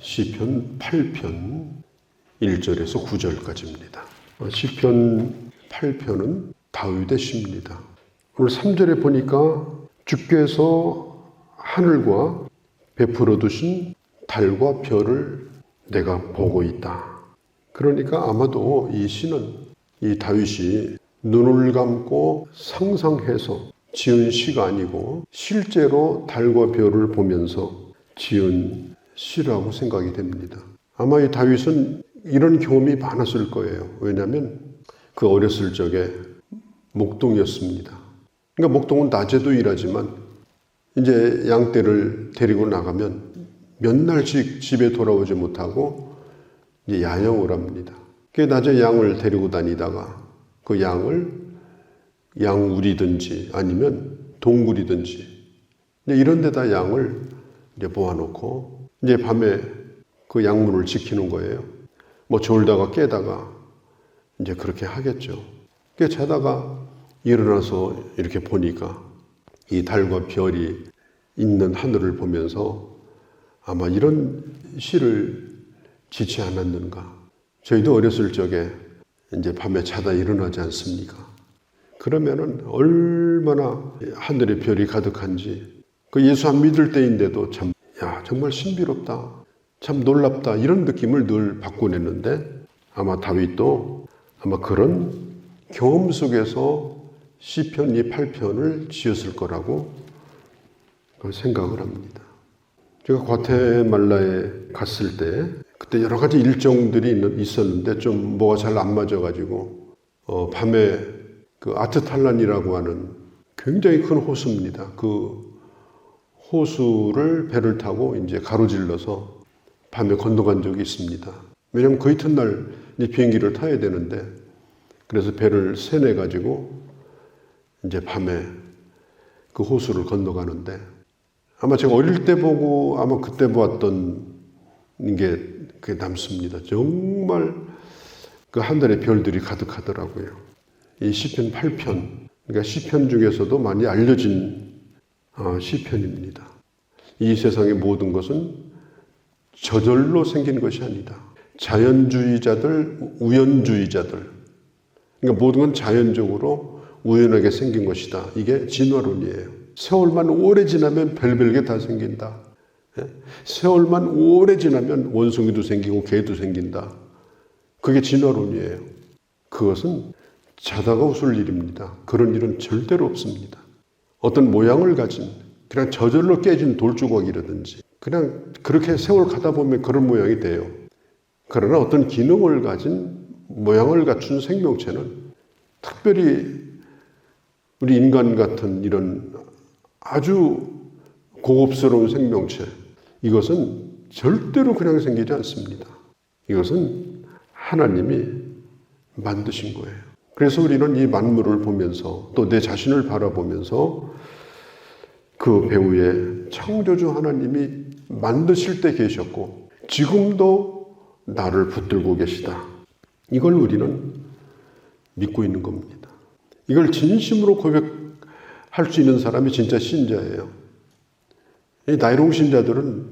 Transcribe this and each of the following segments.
시편 8편 1절에서 9절까지입니다. 시편 8편은 다윗의 시입니다. 오늘 3절에 보니까 주께서 하늘과 베풀어 두신 달과 별을 내가 보고 있다. 그러니까 아마도 이 시는 이 다윗이 눈을 감고 상상해서 지은 시가 아니고 실제로 달과 별을 보면서 지은 시라고 생각이 됩니다. 아마 이 다윗은 이런 경험이 많았을 거예요. 왜냐하면 그 어렸을 적에 목동이었습니다. 그러니까 목동은 낮에도 일하지만 이제 양떼를 데리고 나가면 몇 날씩 집에 돌아오지 못하고 이제 야영을 합니다. 그 낮에 양을 데리고 다니다가 그 양을 양우리든지 아니면 동굴이든지 이런 데다 양을 이제 모아놓고 이제 밤에 그 양문을 지키는 거예요. 뭐 졸다가 깨다가 이제 그렇게 하겠죠. 그 자다가 일어나서 이렇게 보니까 이 달과 별이 있는 하늘을 보면서 아마 이런 시를 짓지 않았는가. 저희도 어렸을 적에 이제 밤에 자다 일어나지 않습니까? 그러면은 얼마나 하늘에 별이 가득한지 그 예수 안 믿을 때인데도 참, 정말 신비롭다. 참 놀랍다. 이런 느낌을 늘 받고 냈는데 아마 다윗도 아마 그런 경험 속에서 시편 이 8편을 지었을 거라고 생각을 합니다. 제가 과테말라에 갔을 때 그때 여러 가지 일정들이 있었는데 좀 뭐가 잘 안 맞아가지고 밤에 그 아트탈란이라고 하는 굉장히 큰 호수입니다. 그 호수를 배를 타고 이제 가로질러서 밤에 건너간 적이 있습니다. 왜냐하면 그 이튿날 비행기를 타야 되는데 그래서 배를 세내가지고 이제 밤에 그 호수를 건너가는데 아마 제가 어릴 때 보고 아마 그때 보았던 게 그게 남습니다. 정말 그 하늘에 별들이 가득하더라고요. 이 시편 8편, 그러니까 시편 중에서도 많이 알려진 시편입니다. 이 세상의 모든 것은 저절로 생긴 것이 아니다. 자연주의자들, 우연주의자들, 그러니까 모든 건 자연적으로 우연하게 생긴 것이다. 이게 진화론이에요. 세월만 오래 지나면 별별게 다 생긴다. 세월만 오래 지나면 원숭이도 생기고 개도 생긴다. 그게 진화론이에요. 그것은 자다가 웃을 일입니다. 그런 일은 절대로 없습니다. 어떤 모양을 가진 그냥 저절로 깨진 돌조각이라든지 그냥 그렇게 세월 가다 보면 그런 모양이 돼요. 그러나 어떤 기능을 가진 모양을 갖춘 생명체는 특별히 우리 인간 같은 이런 아주 고급스러운 생명체, 이것은 절대로 그냥 생기지 않습니다. 이것은 하나님이 만드신 거예요. 그래서 우리는 이 만물을 보면서 또 내 자신을 바라보면서 그 배후에 창조주 하나님이 만드실 때 계셨고 지금도 나를 붙들고 계시다. 이걸 우리는 믿고 있는 겁니다. 이걸 진심으로 고백할 수 있는 사람이 진짜 신자예요. 이 나이롱 신자들은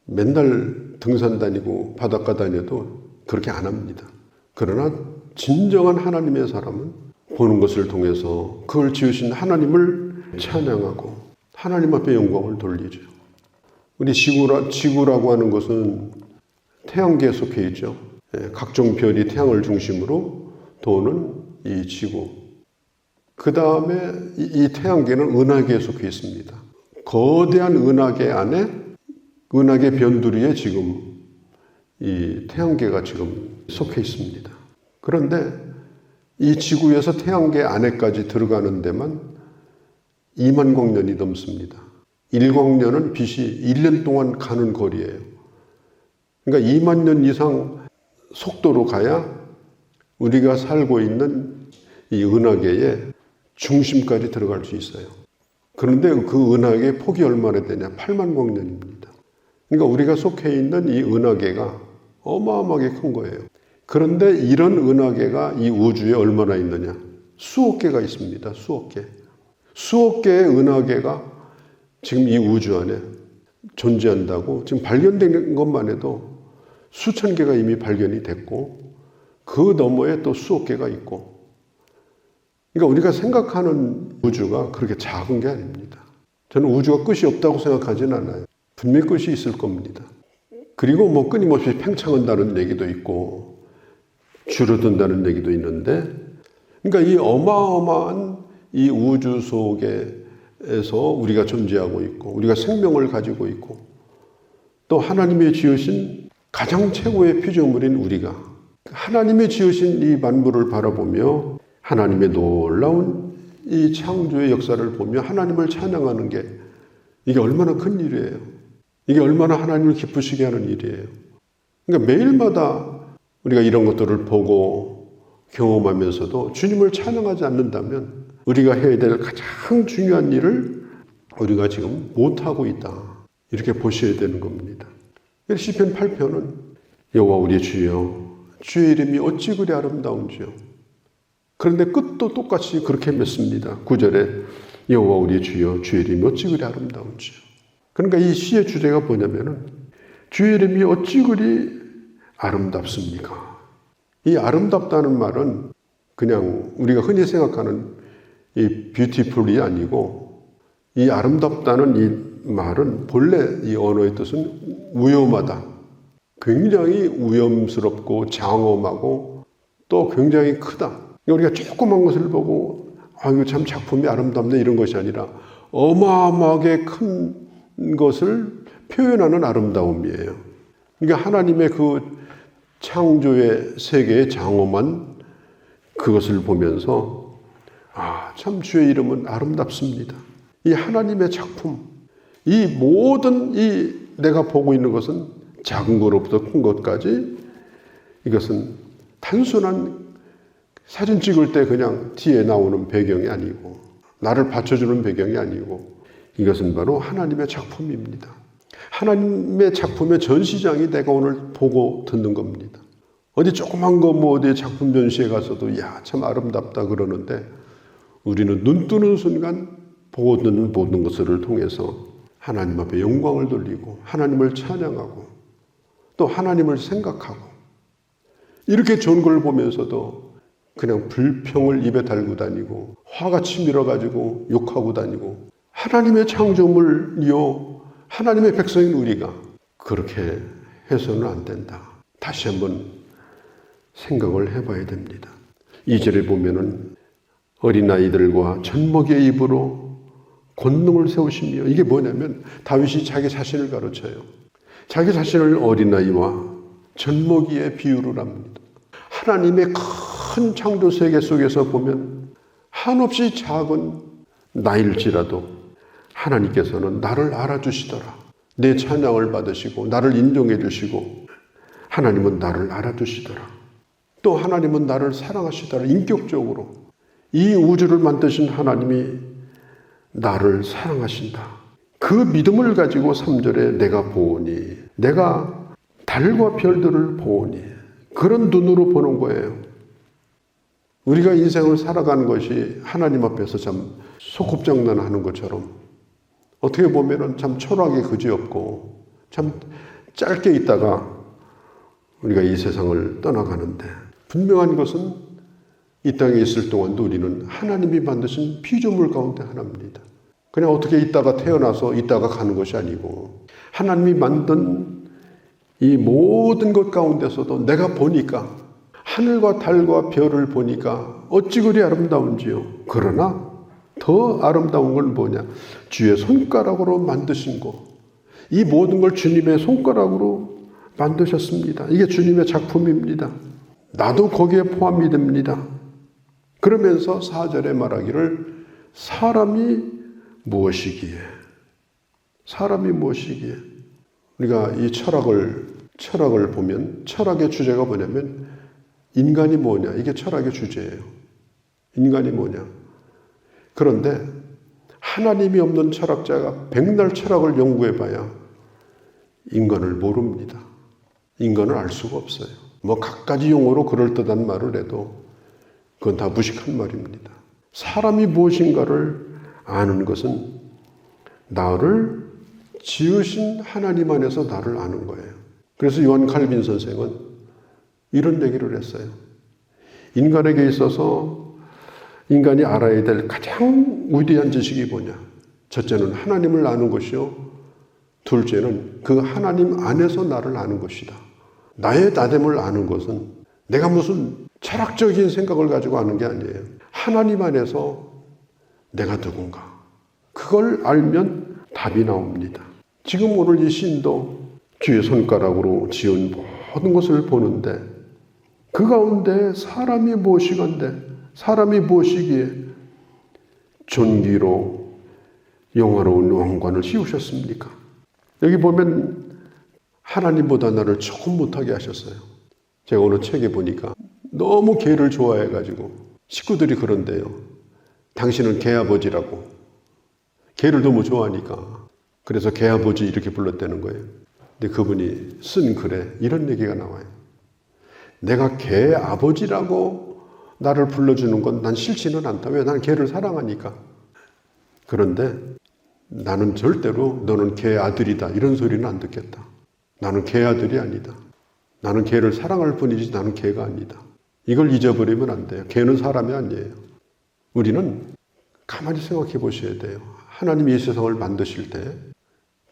맨날 등산 다니고 바닷가 다녀도 그렇게 안 합니다. 그러나 진정한 하나님의 사람은 보는 것을 통해서 그걸 지으신 하나님을 찬양하고 하나님 앞에 영광을 돌리죠. 우리 지구라고 하는 것은 태양계에 속해 있죠. 각종 별이 태양을 중심으로 도는 이 지구. 그 다음에 이 태양계는 은하계에 속해 있습니다. 거대한 은하계 안에 은하계 변두리에 지금 이 태양계가 지금 속해 있습니다. 그런데 이 지구에서 태양계 안에까지 들어가는 데만 2만 광년이 넘습니다. 1광년은 빛이 1년 동안 가는 거리예요. 그러니까 2만 년 이상 속도로 가야 우리가 살고 있는 이 은하계의 중심까지 들어갈 수 있어요. 그런데 그 은하계의 폭이 얼마나 되냐? 8만 광년입니다. 그러니까 우리가 속해 있는 이 은하계가 어마어마하게 큰 거예요. 그런데 이런 은하계가 이 우주에 얼마나 있느냐? 수억 개가 있습니다. 수억 개. 수억 개의 은하계가 지금 이 우주 안에 존재한다고 지금 발견된 것만 해도 수천 개가 이미 발견이 됐고 그 너머에 또 수억 개가 있고, 그러니까 우리가 생각하는 우주가 그렇게 작은 게 아닙니다. 저는 우주가 끝이 없다고 생각하지는 않아요. 분명히 끝이 있을 겁니다. 그리고 뭐 끊임없이 팽창한다는 얘기도 있고 줄어든다는 얘기도 있는데, 그러니까 이 어마어마한 이 우주 속에서 우리가 존재하고 있고 우리가 생명을 가지고 있고 또 하나님이 지으신 가장 최고의 피조물인 우리가 하나님이 지으신 이 만물을 바라보며 하나님의 놀라운 이 창조의 역사를 보며 하나님을 찬양하는 게 이게 얼마나 큰 일이에요. 이게 얼마나 하나님을 기쁘시게 하는 일이에요. 그러니까 매일마다 우리가 이런 것들을 보고 경험하면서도 주님을 찬양하지 않는다면 우리가 해야 될 가장 중요한 일을 우리가 지금 못하고 있다, 이렇게 보셔야 되는 겁니다. 시편 8편은 여호와 우리 주여 주의 이름이 어찌 그리 아름다운지요. 그런데 끝도 똑같이 그렇게 맺습니다. 9절에 여호와 우리 주여 주의 이름이 어찌 그리 아름다운지요. 그러니까 이 시의 주제가 뭐냐면은 주의 이름이 어찌 그리 아름답습니까? 이 아름답다는 말은 그냥 우리가 흔히 생각하는 이 뷰티풀이 아니고, 이 아름답다는 이 말은 본래 이 언어의 뜻은 위험하다, 굉장히 위험스럽고 장엄하고 또 굉장히 크다. 우리가 조그만 것을 보고 이거 참 작품이 아름답네 이런 것이 아니라 어마어마하게 큰 것을 표현하는 아름다움이에요. 그러니까 하나님의 그 창조의 세계의 장엄한 그것을 보면서 참 주의 이름은 아름답습니다. 이 하나님의 작품, 이 모든 이 내가 보고 있는 것은 작은 것부터 큰 것까지 이것은 단순한 사진 찍을 때 그냥 뒤에 나오는 배경이 아니고 나를 받쳐주는 배경이 아니고 이것은 바로 하나님의 작품입니다. 하나님의 작품의 전시장이 내가 오늘 보고 듣는 겁니다. 어디 조그만 거 뭐 어디 작품 전시회 가서도 야, 참 아름답다 그러는데 우리는 눈 뜨는 순간 보고 듣는 모든 것을 통해서 하나님 앞에 영광을 돌리고 하나님을 찬양하고 또 하나님을 생각하고, 이렇게 좋은 걸 보면서도 그냥 불평을 입에 달고 다니고 화가 치밀어가지고 욕하고 다니고, 하나님의 창조물이요 하나님의 백성인 우리가 그렇게 해서는 안 된다. 다시 한번 생각을 해봐야 됩니다. 2절에 보면은 어린아이들과 젖먹이의 입으로 권능을 세우시며, 이게 뭐냐면 다윗이 자기 자신을 가르쳐요. 자기 자신을 어린아이와 젖먹이의 비유를 합니다. 하나님의 큰 창조 세계 속에서 보면 한없이 작은 나일지라도 하나님께서는 나를 알아주시더라. 내 찬양을 받으시고 나를 인정해 주시고 하나님은 나를 알아주시더라. 또 하나님은 나를 사랑하시더라. 인격적으로 이 우주를 만드신 하나님이 나를 사랑하신다. 그 믿음을 가지고 3절에 내가 보오니, 내가 달과 별들을 보오니, 그런 눈으로 보는 거예요. 우리가 인생을 살아가는 것이 하나님 앞에서 참 소꿉장난 하는 것처럼 어떻게 보면 참 철학이 그지없고 참 짧게 있다가 우리가 이 세상을 떠나가는데, 분명한 것은 이 땅에 있을 동안도 우리는 하나님이 만드신 피조물 가운데 하나입니다. 그냥 어떻게 있다가 태어나서 있다가 가는 것이 아니고 하나님이 만든 이 모든 것 가운데서도 내가 보니까 하늘과 달과 별을 보니까 어찌 그리 아름다운지요. 그러나 더 아름다운 건 뭐냐? 주의 손가락으로 만드신 것. 이 모든 걸 주님의 손가락으로 만드셨습니다. 이게 주님의 작품입니다. 나도 거기에 포함이 됩니다. 그러면서 4절에 말하기를 사람이 무엇이기에, 사람이 무엇이기에. 우리가 이 철학을 보면 철학의 주제가 뭐냐면 인간이 뭐냐, 이게 철학의 주제예요. 인간이 뭐냐. 그런데 하나님이 없는 철학자가 백날 철학을 연구해봐야 인간을 모릅니다. 인간을 알 수가 없어요. 뭐 갖가지 용어로 그럴듯한 말을 해도 그건 다 무식한 말입니다. 사람이 무엇인가를 아는 것은 나를 지으신 하나님 안에서 나를 아는 거예요. 그래서 요한 칼빈 선생은 이런 얘기를 했어요. 인간에게 있어서 인간이 알아야 될 가장 위대한 지식이 뭐냐? 첫째는 하나님을 아는 것이요. 둘째는 그 하나님 안에서 나를 아는 것이다. 나의 나됨을 아는 것은 내가 무슨 철학적인 생각을 가지고 아는 게 아니에요. 하나님 안에서 내가 누군가. 그걸 알면 답이 나옵니다. 지금 오늘 이 시인도 주의 손가락으로 지은 모든 것을 보는데 그 가운데 사람이 무엇이건데 사람이 무엇이기에 존귀로 영화로운 왕관을 씌우셨습니까? 여기 보면 하나님보다 나를 조금 못하게 하셨어요. 제가 오늘 책에 보니까 너무 개를 좋아해가지고 식구들이 그런데요. 당신은 개아버지라고. 개를 너무 좋아하니까. 그래서 개아버지 이렇게 불렀다는 거예요. 근데 그분이 쓴 글에 이런 얘기가 나와요. 내가 개아버지라고 나를 불러주는 건 난 싫지는 않다. 왜? 난 개를 사랑하니까. 그런데 나는 절대로 너는 개 아들이다 이런 소리는 안 듣겠다. 나는 개 아들이 아니다. 나는 개를 사랑할 뿐이지 나는 개가 아니다. 이걸 잊어버리면 안 돼요. 개는 사람이 아니에요. 우리는 가만히 생각해 보셔야 돼요. 하나님이 이 세상을 만드실 때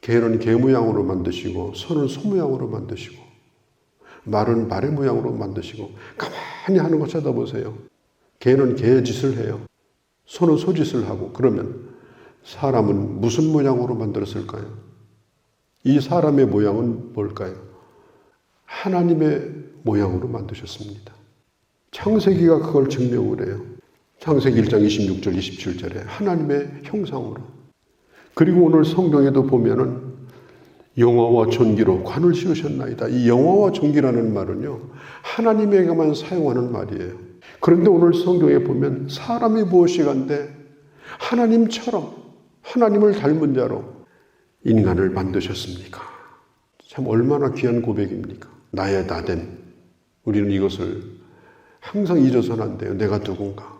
개는 개 모양으로 만드시고 소는 소 모양으로 만드시고 말은 말의 모양으로 만드시고 가만히 하는 거 쳐다보세요. 개는 개의 짓을 해요. 소는 소 짓을 하고 그러면 사람은 무슨 모양으로 만들었을까요? 이 사람의 모양은 뭘까요? 하나님의 모양으로 만드셨습니다. 창세기가 그걸 증명을 해요. 창세기 1장 26절 27절에 하나님의 형상으로. 그리고 오늘 성경에도 보면은 영화와 존귀로 관을 씌우셨나이다. 이 영화와 존귀라는 말은요, 하나님에게만 사용하는 말이에요. 그런데 오늘 성경에 보면 사람이 무엇이간데 하나님처럼 하나님을 닮은 자로 인간을 만드셨습니까? 참 얼마나 귀한 고백입니까? 나의 나됨. 우리는 이것을 항상 잊어서는 안 돼요. 내가 누군가.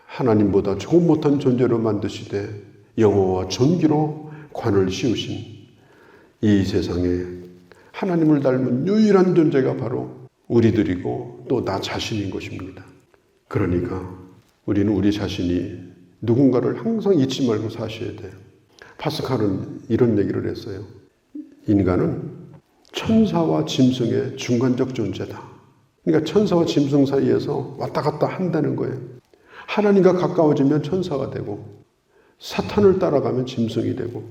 하나님보다 조금 못한 존재로 만드시되 영화와 존귀로 관을 씌우신 이 세상에 하나님을 닮은 유일한 존재가 바로 우리들이고 또 나 자신인 것입니다. 그러니까 우리는 우리 자신이 누군가를 항상 잊지 말고 사셔야 돼요. 파스칼은 이런 얘기를 했어요. 인간은 천사와 짐승의 중간적 존재다. 그러니까 천사와 짐승 사이에서 왔다 갔다 한다는 거예요. 하나님과 가까워지면 천사가 되고 사탄을 따라가면 짐승이 되고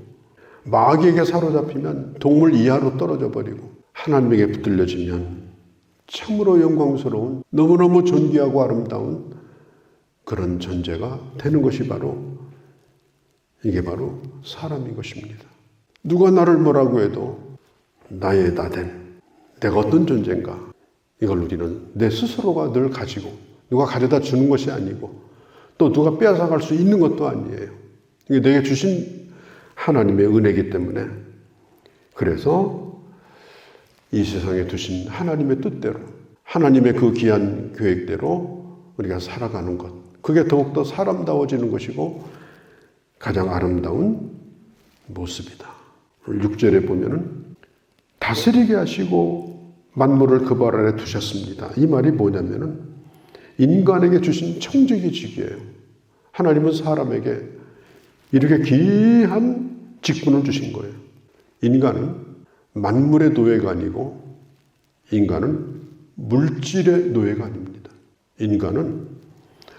마귀에게 사로잡히면 동물 이하로 떨어져 버리고 하나님에게 붙들려지면 참으로 영광스러운 너무너무 존귀하고 아름다운 그런 존재가 되는 것이 이게 바로 사람인 것입니다. 누가 나를 뭐라고 해도 나의 나됨, 내가 어떤 존재인가 이걸 우리는 내 스스로가 늘 가지고 누가 가져다 주는 것이 아니고 또 누가 빼앗아갈 수 있는 것도 아니에요. 이게 내게 주신 하나님의 은혜이기 때문에 그래서 이 세상에 두신 하나님의 뜻대로 하나님의 그 귀한 계획대로 우리가 살아가는 것 그게 더욱더 사람다워지는 것이고 가장 아름다운 모습이다. 6절에 보면은 다스리게 하시고 만물을 그 발 아래 두셨습니다. 이 말이 뭐냐면은 인간에게 주신 청지기직이에요. 하나님은 사람에게 이렇게 귀한 직분을 주신 거예요. 인간은 만물의 노예가 아니고 인간은 물질의 노예가 아닙니다. 인간은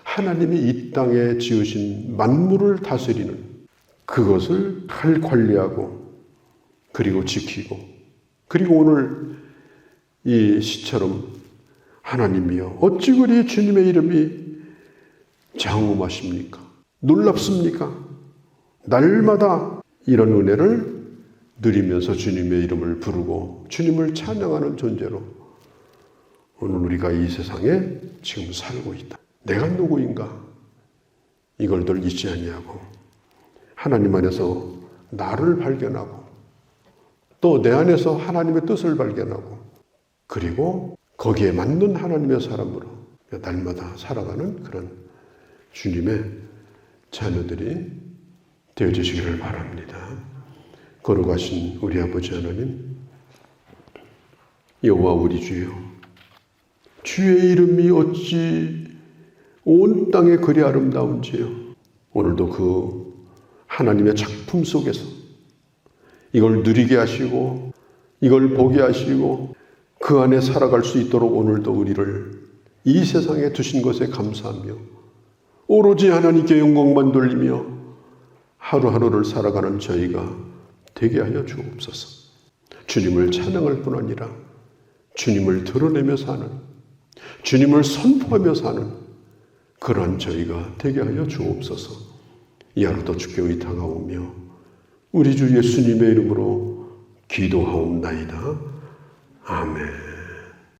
하나님이 이 땅에 지으신 만물을 다스리는 그것을 잘 관리하고 그리고 지키고 그리고 오늘 이 시처럼 하나님이여 어찌 그리 주님의 이름이 장엄하십니까? 놀랍습니까? 날마다 이런 은혜를 누리면서 주님의 이름을 부르고 주님을 찬양하는 존재로 오늘 우리가 이 세상에 지금 살고 있다. 내가 누구인가? 이걸 늘 잊지 아니하고 하나님 안에서 나를 발견하고 또 내 안에서 하나님의 뜻을 발견하고 그리고 거기에 맞는 하나님의 사람으로 날마다 살아가는 그런 주님의 자녀들이 되어주시기를 바랍니다. 거룩하신 우리 아버지 하나님, 여호와 우리 주여, 주의 이름이 어찌 온 땅에 그리 아름다운지요. 오늘도 그 하나님의 작품 속에서 이걸 누리게 하시고 이걸 보게 하시고 그 안에 살아갈 수 있도록 오늘도 우리를 이 세상에 두신 것에 감사하며 오로지 하나님께 영광만 돌리며 하루하루를 살아가는 저희가 되게 하여 주옵소서. 주님을 찬양할 뿐 아니라 주님을 드러내며 사는, 주님을 선포하며 사는 그러한 저희가 되게 하여 주옵소서. 이 하루도 주께 의탁하오며 우리 주 예수님의 이름으로 기도하옵나이다. 아멘.